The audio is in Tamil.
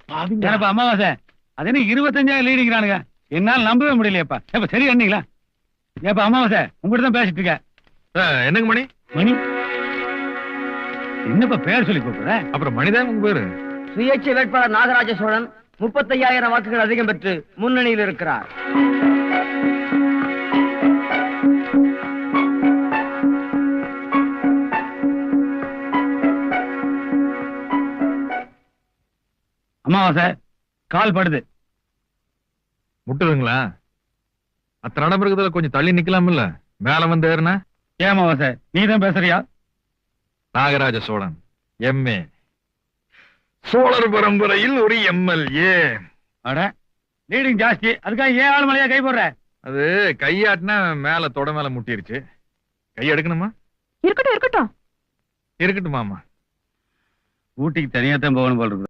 ஏப்பா அமாவாசை அது என்ன 25,000 லீடிங்கிறானுங்க, என்னால நம்பவே முடியலையப்பா. ஏப்பா சரி அண்ணீங்களா? ஏப்பா அமாவாசை உங்ககிட்ட தான் பேசிட்டு இருக்க. என்னங்க மணி? மணி என்னப்பா பேர் சொல்லி கூப்பிடுற? அப்புறம் மணிதான் உங்க பேரு. சுயேட்சை வேட்பாளர் நாகராஜ சோழன் 35,000 வாக்குகள் அதிகம் பெற்று முன்னணியில் இருக்கிறார். அமாவாசை கால் படுது. முட்டுதுங்களா? அத்தனை இடம் இருக்கிறதுல கொஞ்சம் தள்ளி நிக்கலாம் இல்ல, மேல வந்து ஏறுனா. ஏன் அமாவாசை நீதான் பேசுறியா? நாகராஜ சோழன் எம்ஏ, சோழர் பரம்பரையில் ஒரு எம்எல்ஏ. அட லீடிங் ஜாஸ்தி, அதுக்காக ஏன் ஆள் மலையா கை போடுற? அது கையாட்டினா மேல தொட மேல முட்டிருச்சு. கை எடுக்கணுமா? இருக்கட்டும் இருக்கட்டும். இருக்கட்டுமாமா. ஊட்டிக்கு தனியா தான் போகணும் போல இருக்குது.